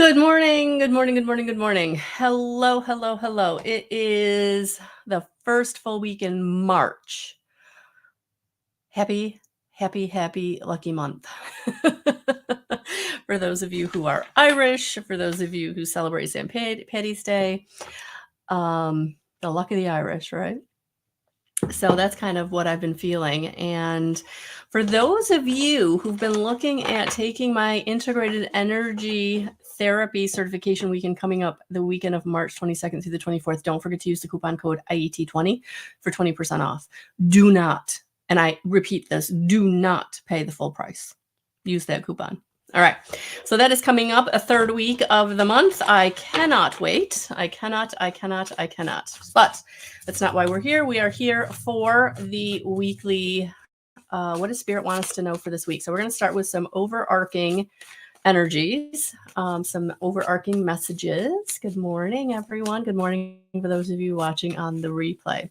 Good morning, good morning, good morning, good morning. Hello, hello, hello. It is the first full week in March. Happy, happy, happy lucky month. For those of you who are Irish, for those of you who celebrate St. Paddy's Day, the luck of the Irish, right? So that's kind of what I've been feeling. And for those of you who've been looking at taking my integrated energy therapy certification weekend coming up the weekend of March 22nd through the 24th, don't forget to use the coupon code IET20 for 20% off. Do not, and I repeat this, do not pay the full price. Use that coupon. All right. So that is coming up a third week of the month. I cannot wait. I cannot. But that's not why we're here. We are here for the weekly, what does Spirit want us to know for this week? So we're going to start with some overarching energies, some overarching messages. Good morning, everyone. Good morning for those of you watching on the replay.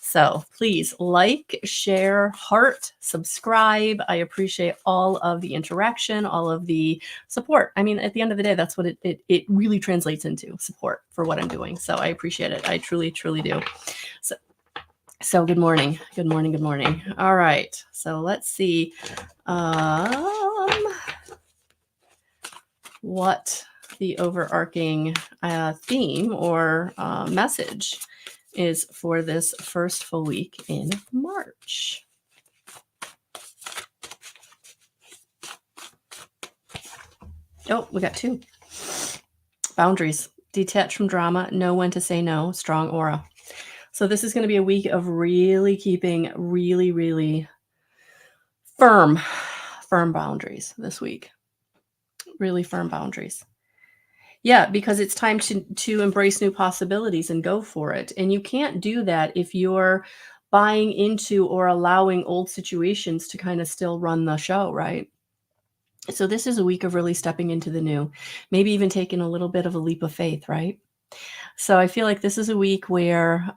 So please like, share, heart, subscribe. I appreciate all of the interaction, all of the support. I mean, at the end of the day, that's what it really translates into, support for what I'm doing. So I appreciate it. I truly, truly do. So good morning. Good morning. Good morning. All right. So let's see what the overarching theme or message is for this first full week in March. Oh, we got two. Boundaries. Detach from drama. Know when to say no. Strong aura. So this is going to be a week of really keeping really firm boundaries this week. Really firm boundaries. Yeah, because it's time to embrace new possibilities and go for it. And you can't do that if you're buying into or allowing old situations to kind of still run the show, right? So this is a week of really stepping into the new, maybe even taking a little bit of a leap of faith, right? So I feel like this is a week where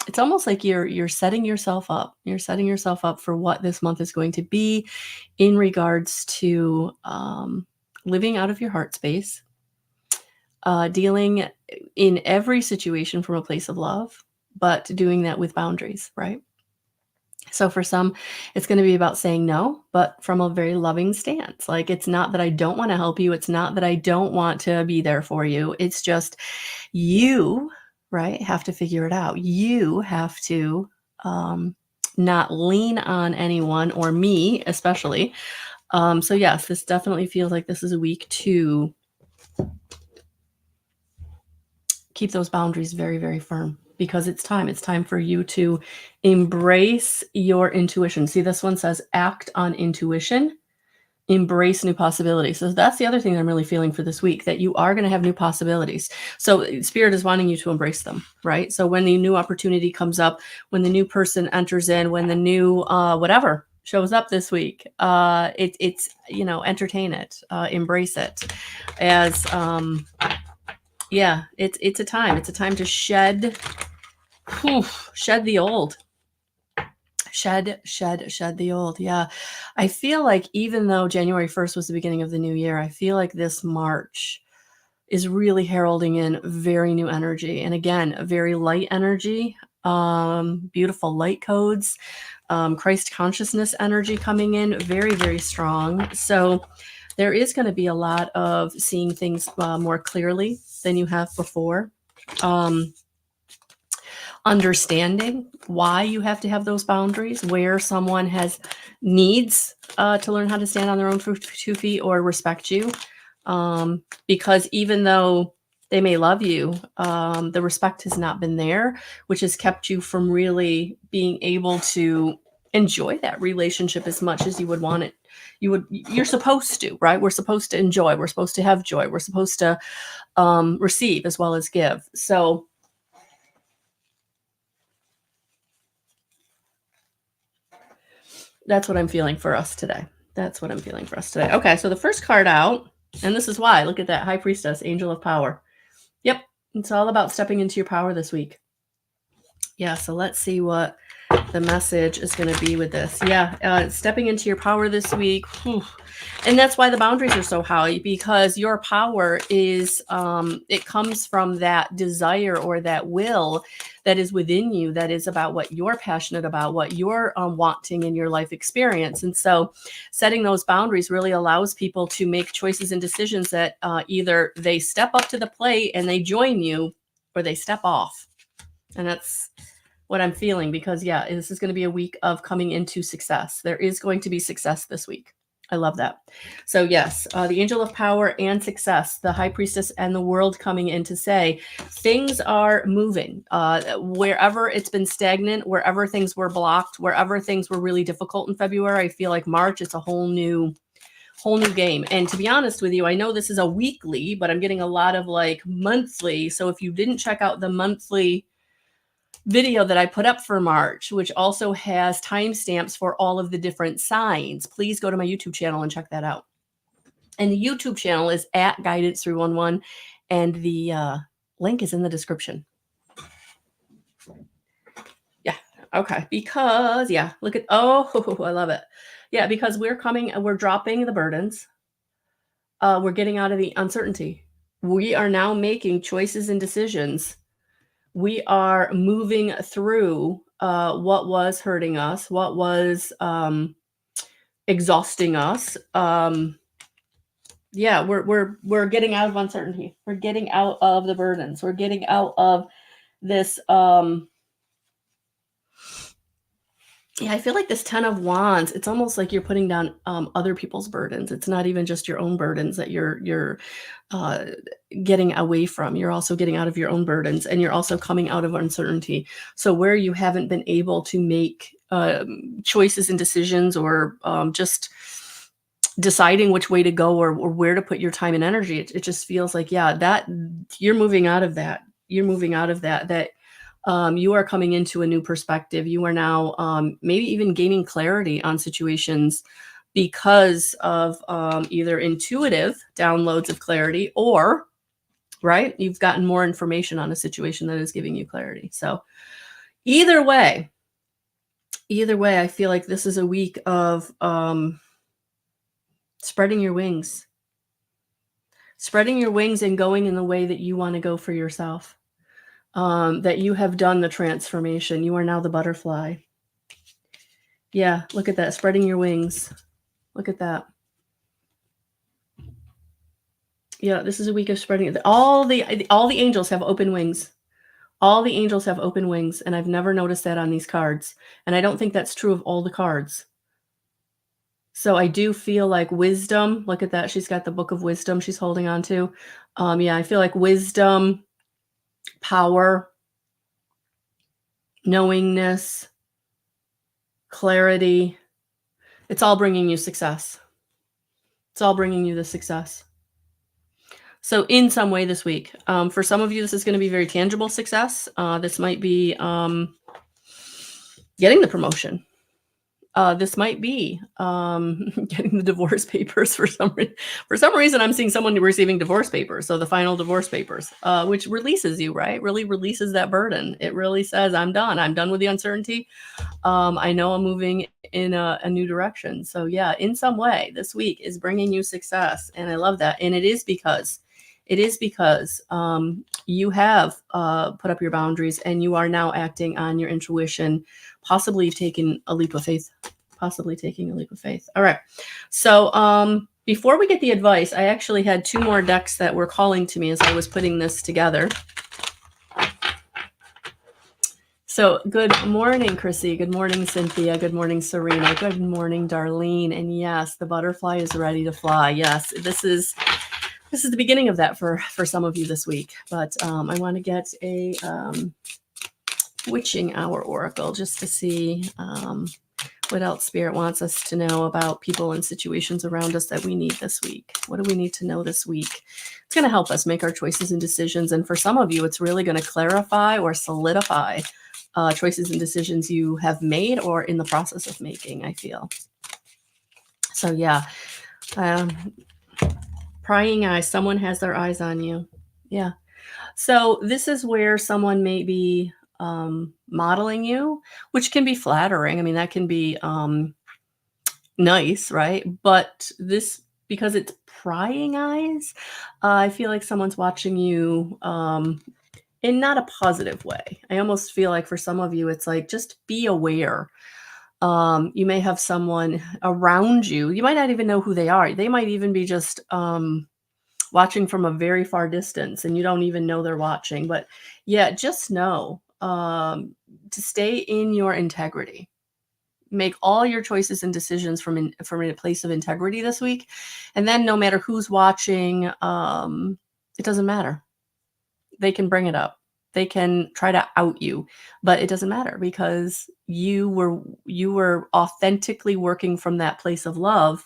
it's almost like you're setting yourself up. You're setting yourself up for what this month is going to be in regards to living out of your heart space, dealing in every situation from a place of love, but doing that with boundaries, right? So for some, it's going to be about saying no, but from a very loving stance. Like, it's not that I don't want to help you. It's not that I don't want to be there for you. It's just you, right, have to figure it out. You have to not lean on anyone or me, especially. So yes, this definitely feels like this is a week to keep those boundaries very firm, because it's time for you to embrace your intuition. See, this one says act on intuition, embrace new possibilities. So that's the other thing that I'm really feeling for this week, that you are going to have new possibilities. So Spirit is wanting you to embrace them, right? So when the new opportunity comes up, when the new person enters in, when the new whatever shows up this week, it's entertain it, embrace it as yeah, it's a time. It's a time to shed the old. Shed the old. Yeah. I feel like even though January 1st was the beginning of the new year, I feel like this March is really heralding in very new energy. And again, a very light energy, beautiful light codes, Christ consciousness energy coming in very strong. So there is going to be a lot of seeing things more clearly than you have before. Understanding why you have to have those boundaries, where someone needs to learn how to stand on their own 2 feet or respect you. Because even though they may love you, the respect has not been there, which has kept you from really being able to enjoy that relationship as much as you would want it. You're supposed to, right? We're supposed to enjoy. We're supposed to have joy. We're supposed to receive as well as give. So that's what I'm feeling for us today. Okay, so the first card out, and this is why, look at that, High Priestess, Angel of Power. Yep, it's all about stepping into your power this week. Yeah, so let's see what the message is going to be with this. Yeah, stepping into your power this week. Whew. And that's why the boundaries are so high, because your power is, it comes from that desire or that will that is within you, that is about what you're passionate about, what you're wanting in your life experience. And so setting those boundaries really allows people to make choices and decisions that either they step up to the plate and they join you, or they step off. And that's what I'm feeling, because yeah, this is going to be a week of coming into success. There is going to be success this week. I love that. So yes, the angel of power and success, the high priestess and the world coming in to say things are moving. Wherever it's been stagnant, wherever things were blocked, wherever things were really difficult in February, I feel like March, it's a whole new game. And to be honest with you, I know this is a weekly, but I'm getting a lot of like monthly. So if you didn't check out the monthly video that I put up for March, which also has timestamps for all of the different signs, please go to my YouTube channel and check that out. And the YouTube channel is at Guidance 311, and the link is in the description. Yeah, okay. Because yeah, look at, oh, I love it. Yeah, because we're dropping the burdens. We're getting out of the uncertainty. We are now making choices and decisions. We are moving through what was hurting us, what was exhausting us. Yeah, we're getting out of uncertainty. We're getting out of the burdens. We're getting out of this. Yeah, I feel like this 10 of Wands, it's almost like you're putting down other people's burdens. It's not even just your own burdens that you're getting away from. You're also getting out of your own burdens, and you're also coming out of uncertainty. So where you haven't been able to make choices and decisions, or just deciding which way to go, or where to put your time and energy, it just feels like, yeah, that you're moving out of that. You're moving out of that. You are coming into a new perspective. You are now maybe even gaining clarity on situations because of either intuitive downloads of clarity, or, right, you've gotten more information on a situation that is giving you clarity. So either way, I feel like this is a week of spreading your wings and going in the way that you want to go for yourself. That you have done the transformation. You are now the butterfly. Yeah, look at that, spreading your wings. Look at that. Yeah, this is a week of spreading. All the angels have open wings. All the angels have open wings, and I've never noticed that on these cards. And I don't think that's true of all the cards. So I do feel like wisdom, look at that. She's got the book of wisdom she's holding on to. Yeah, I feel like wisdom, power, knowingness, clarity, it's all bringing you success. It's all bringing you the success. So in some way this week, for some of you, this is going to be very tangible success. This might be getting the promotion. This might be getting the divorce papers. For some reason, I'm seeing someone receiving divorce papers. So the final divorce papers, which releases you, right? Really releases that burden. It really says, I'm done. I'm done with the uncertainty. I know I'm moving in a new direction. So yeah, in some way, this week is bringing you success. And I love that. And it is because you have put up your boundaries, and you are now acting on your intuition, possibly taking a leap of faith. All right. So before we get the advice, I actually had two more decks that were calling to me as I was putting this together. So good morning, Chrissy. Good morning, Cynthia. Good morning, Serena. Good morning, Darlene. And yes, the butterfly is ready to fly. Yes, this is the beginning of that for some of you this week. But I want to get a witching hour oracle just to see what else Spirit wants us to know about people and situations around us that we need this week. What do we need to know this week? It's going to help us make our choices and decisions. And for some of you, it's really going to clarify or solidify choices and decisions you have made or in the process of making, I feel. So yeah, prying eyes, someone has their eyes on you. Yeah. So this is where someone may be modeling you, which can be flattering. I mean, that can be nice, right? But this, because it's prying eyes, I feel like someone's watching you in not a positive way. I almost feel like for some of you, it's like, just be aware. You may have someone around you. You might not even know who they are. They might even be just watching from a very far distance and you don't even know they're watching. But yeah, just know to stay in your integrity. Make all your choices and decisions from a place of integrity this week. And then no matter who's watching, it doesn't matter. They can bring it up. They can try to out you, but it doesn't matter because you were authentically working from that place of love.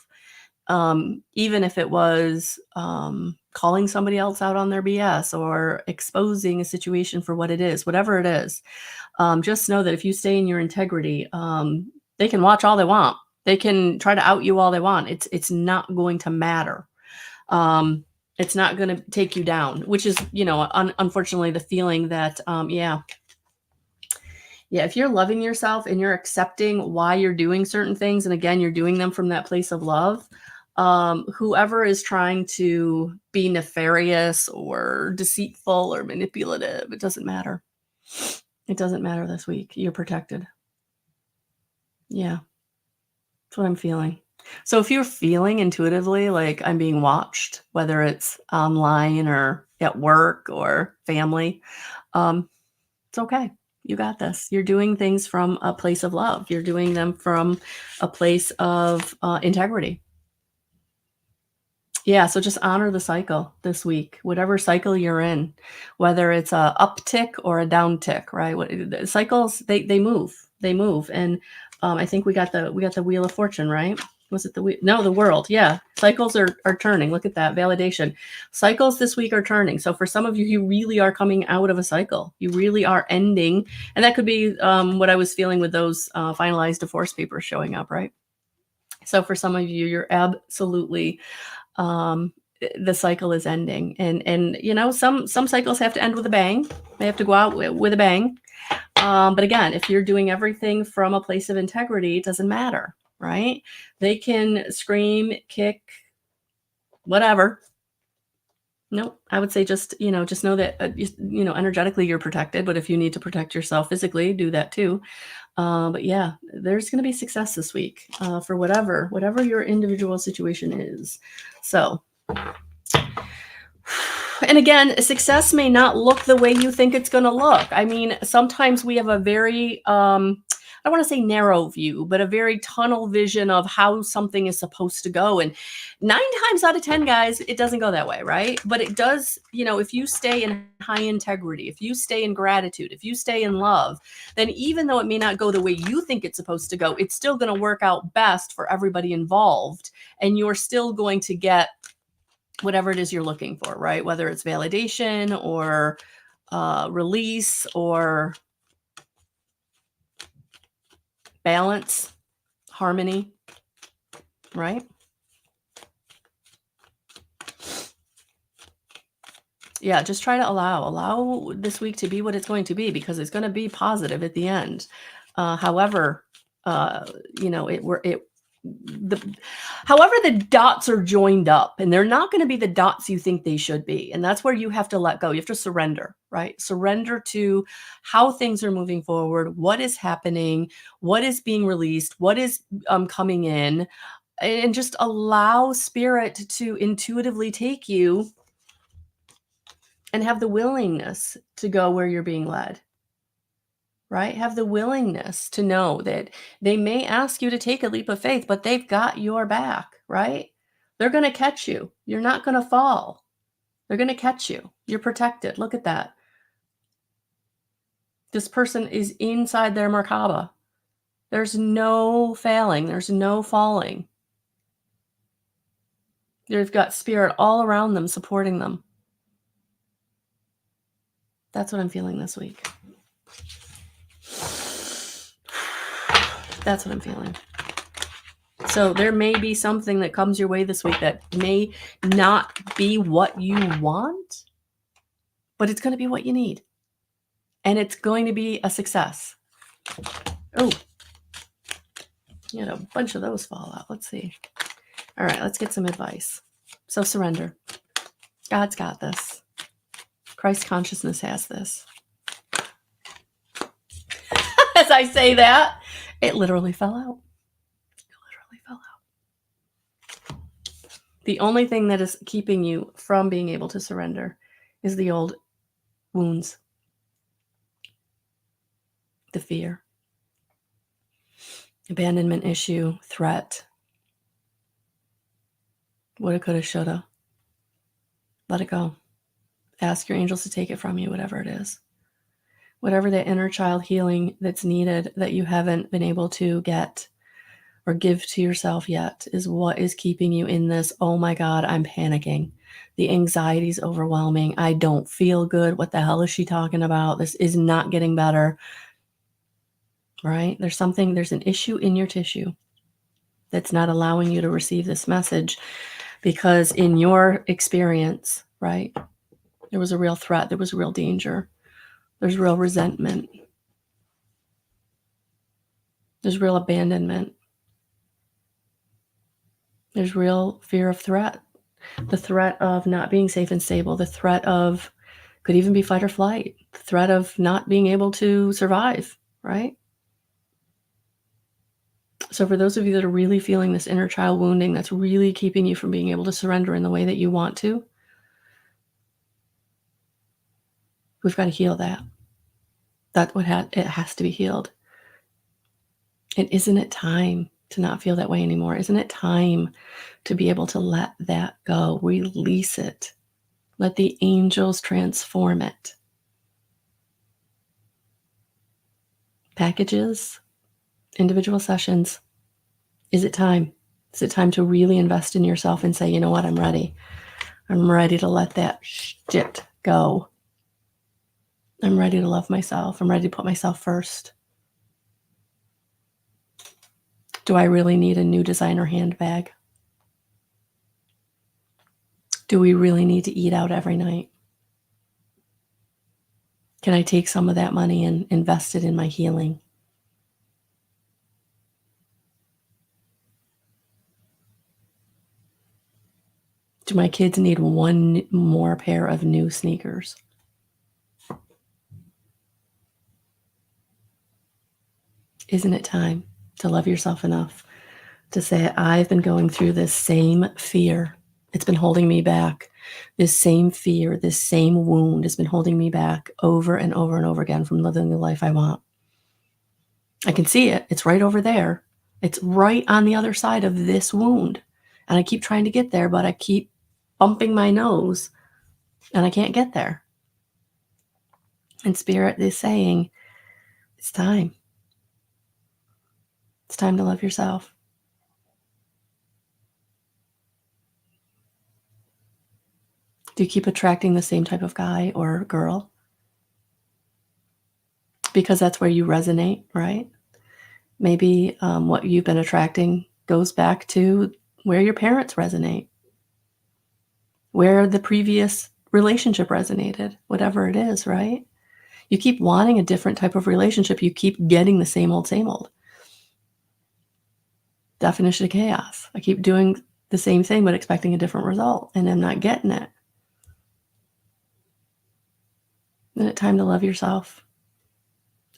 Even if it was calling somebody else out on their BS or exposing a situation for what it is, whatever it is, just know that if you stay in your integrity, they can watch all they want. They can try to out you all they want. It's not going to matter. It's not going to take you down, which is, unfortunately the feeling that, if you're loving yourself and you're accepting why you're doing certain things, and again, you're doing them from that place of love, whoever is trying to be nefarious or deceitful or manipulative, it doesn't matter. It doesn't matter this week. You're protected. Yeah. That's what I'm feeling. So if you're feeling intuitively like I'm being watched, whether it's online or at work or family, it's okay. You got this. You're doing things from a place of love. You're doing them from a place of integrity. Yeah, so just honor the cycle this week, whatever cycle you're in, whether it's a uptick or a downtick, right? The cycles, they move, and I think we got the Wheel of Fortune, right? Was it the world? Yeah, cycles are turning. Look at that validation. Cycles this week are turning. So for some of you, you really are coming out of a cycle. You really are ending, and that could be what I was feeling with those finalized divorce papers showing up, right? So for some of you, you're absolutely the cycle is ending, and some cycles have to end with a bang. They have to go out with a bang. But again, if you're doing everything from a place of integrity, it doesn't matter, right? They can scream, kick, whatever. No, I would say just know that energetically you're protected, but if you need to protect yourself physically, do that too. But yeah, there's going to be success this week for whatever your individual situation is. So, and again, success may not look the way you think it's going to look. I mean, sometimes we have a very, I don't want to say narrow view, but a very tunnel vision of how something is supposed to go. And 9 times out of 10, guys, it doesn't go that way, right? But it does, if you stay in high integrity, if you stay in gratitude, if you stay in love, then even though it may not go the way you think it's supposed to go, it's still going to work out best for everybody involved. And you're still going to get whatever it is you're looking for, right? Whether it's validation or release or balance, harmony, right? Yeah, just try to allow this week to be what it's going to be, because it's going to be positive at the end. However, however the dots are joined up, and they're not going to be the dots you think they should be. And that's where you have to let go. You have to surrender, right? Surrender to how things are moving forward, what is happening, what is being released, what is coming in, and just allow spirit to intuitively take you and have the willingness to go where you're being led. Right? Have the willingness to know that they may ask you to take a leap of faith, but they've got your back, right? They're going to catch you. You're not going to fall. They're going to catch you. You're protected. Look at that. This person is inside their Merkaba. There's no failing. There's no falling. They've got spirit all around them, supporting them. That's what I'm feeling this week. That's what I'm feeling. So there may be something that comes your way this week that may not be what you want, but it's going to be what you need. and it's going to be a success. Oh, you had a bunch of those fall out. Let's see. All right, let's get some advice. So surrender. God's got this. Christ consciousness has this. As I say that, it literally fell out. It literally fell out. The only thing that is keeping you from being able to surrender is the old wounds, the fear, abandonment issue, threat, woulda, coulda, shoulda. Let it go. Ask your angels to take it from you, whatever it is. Whatever that inner child healing that's needed that you haven't been able to get or give to yourself yet is what is keeping you in this, oh my God, I'm panicking. The anxiety is overwhelming. I don't feel good. What the hell is she talking about? This is not getting better. Right? There's an issue in your tissue that's not allowing you to receive this message because in your experience, right, there was a real threat. There was a real danger. There's real resentment. There's real abandonment. There's real fear of threat. The threat of not being safe and stable. The threat of, could even be fight or flight. The threat of not being able to survive, right? So for those of you that are really feeling this inner child wounding that's really keeping you from being able to surrender in the way that you want to, we've got to heal that. That's what it has to be healed. And isn't it time to not feel that way anymore? Isn't it time to be able to let that go, release it, let the angels transform it? Packages, individual sessions. Is it time? Is it time to really invest in yourself and say, you know what, I'm ready. I'm ready to let that shit go. I'm ready to love myself. I'm ready to put myself first. Do I really need a new designer handbag? Do we really need to eat out every night? Can I take some of that money and invest it in my healing? Do my kids need one more pair of new sneakers? Isn't it time to love yourself enough to say, I've been going through this same fear. It's been holding me back. This same fear, this same wound has been holding me back over and over and over again from living the life I want. I can see it. It's right over there. It's right on the other side of this wound. And I keep trying to get there, but I keep bumping my nose and I can't get there. And Spirit is saying, it's time. It's time to love yourself. Do you keep attracting the same type of guy or girl? Because that's where you resonate, right? Maybe what you've been attracting goes back to where your parents resonate, where the previous relationship resonated, whatever it is, right? You keep wanting a different type of relationship. You keep getting the same old, same old. Definition of chaos. I keep doing the same thing, but expecting a different result, and I'm not getting it. Isn't it time to love yourself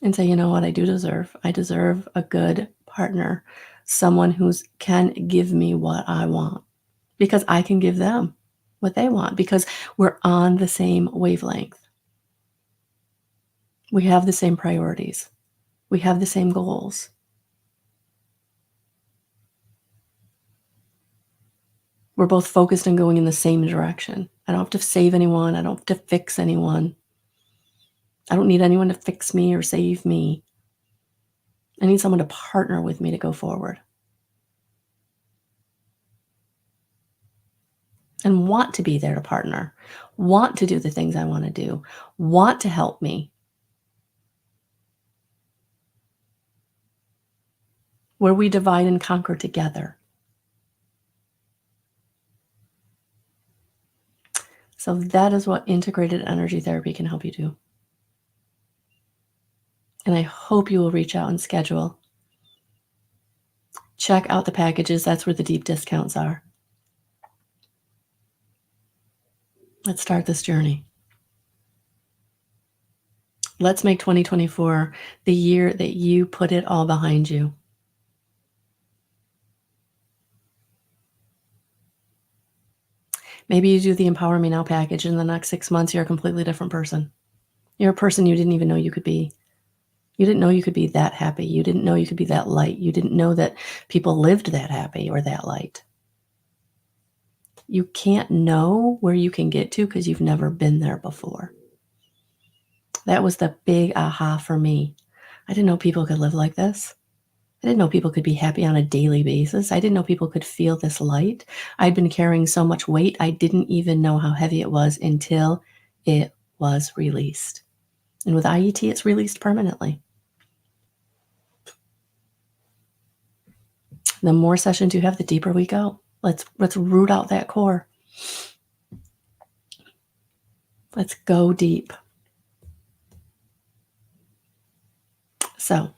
and say, you know what, I do deserve? I deserve a good partner, someone who can give me what I want, because I can give them what they want, because we're on the same wavelength. We have the same priorities. We have the same goals. We're both focused on going in the same direction. I don't have to save anyone. I don't have to fix anyone. I don't need anyone to fix me or save me. I need someone to partner with me to go forward. And want to be there to partner, want to do the things I want to do, want to help me. Where we divide and conquer together. So that is what integrated energy therapy can help you do. And I hope you will reach out and schedule. Check out the packages. That's where the deep discounts are. Let's start this journey. Let's make 2024 the year that you put it all behind you. Maybe you do the Empower Me Now package. In the next 6 months, you're a completely different person. You're a person you didn't even know you could be. You didn't know you could be that happy. You didn't know you could be that light. You didn't know that people lived that happy or that light. You can't know where you can get to because you've never been there before. That was the big aha for me. I didn't know people could live like this. I didn't know people could be happy on a daily basis. I didn't know people could feel this light. I'd been carrying so much weight, I didn't even know how heavy it was until it was released. And with IET, it's released permanently. The more sessions you have, the deeper we go. Let's root out that core. Let's go deep. So,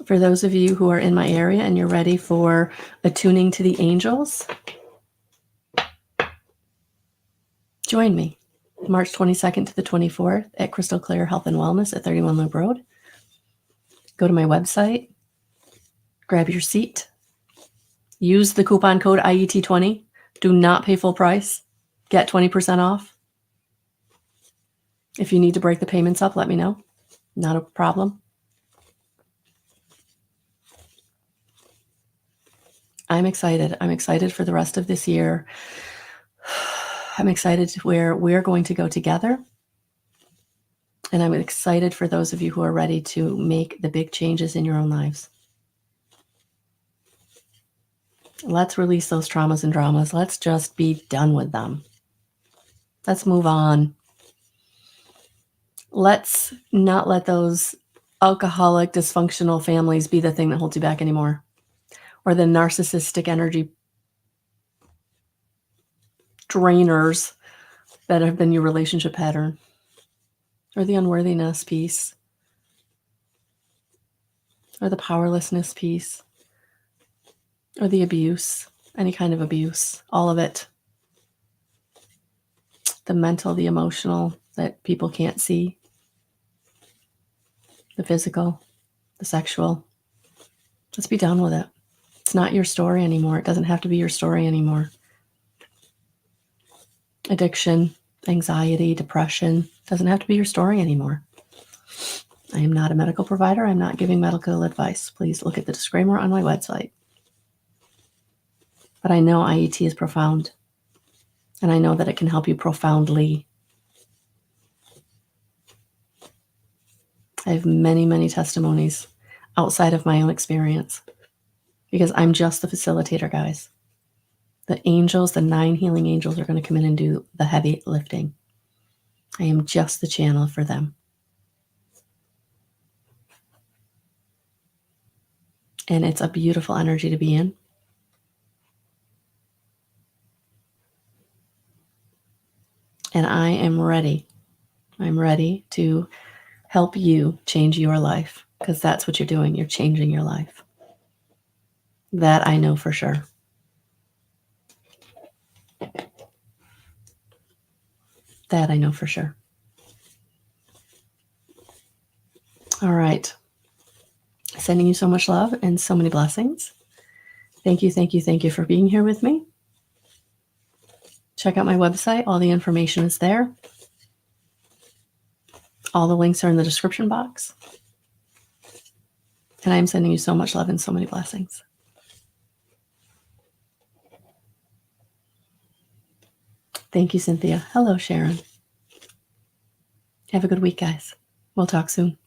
for those of you who are in my area and you're ready for attuning to the angels, join me March 22nd to the 24th at Crystal Clear Health and Wellness at 31 Loop Road. Go to my website, grab your seat, use the coupon code IET20. Do not pay full price. Get 20% off. If you need to break the payments up, let me know. Not a problem. I'm excited. I'm excited for the rest of this year. I'm excited where we're going to go together. And I'm excited for those of you who are ready to make the big changes in your own lives. Let's release those traumas and dramas. Let's just be done with them. Let's move on. Let's not let those alcoholic, dysfunctional families be the thing that holds you back anymore. Or the narcissistic energy drainers that have been your relationship pattern. Or the unworthiness piece. Or the powerlessness piece. Or the abuse. Any kind of abuse. All of it. The mental, the emotional that people can't see. The physical, the sexual. Let's be done with it. It's not your story anymore. It doesn't have to be your story anymore. Addiction, anxiety, depression doesn't have to be your story anymore. I am not a medical provider. I'm not giving medical advice. Please look at the disclaimer on my website. But I know IET is profound. And I know that it can help you profoundly. I have many, many testimonies outside of my own experience because I'm just the facilitator, guys. The angels, the 9 healing angels are going to come in and do the heavy lifting. I am just the channel for them. And it's a beautiful energy to be in. And I am ready. I'm ready to help you change your life because that's what you're doing. You're changing your life. That I know for sure. That I know for sure. All right. Sending you so much love and so many blessings. Thank you, thank you, thank you for being here with me. Check out my website. All the information is there. All the links are in the description box. And I'm sending you so much love and so many blessings. Thank you, Cynthia. Hello, Sharon. Have a good week, guys. We'll talk soon.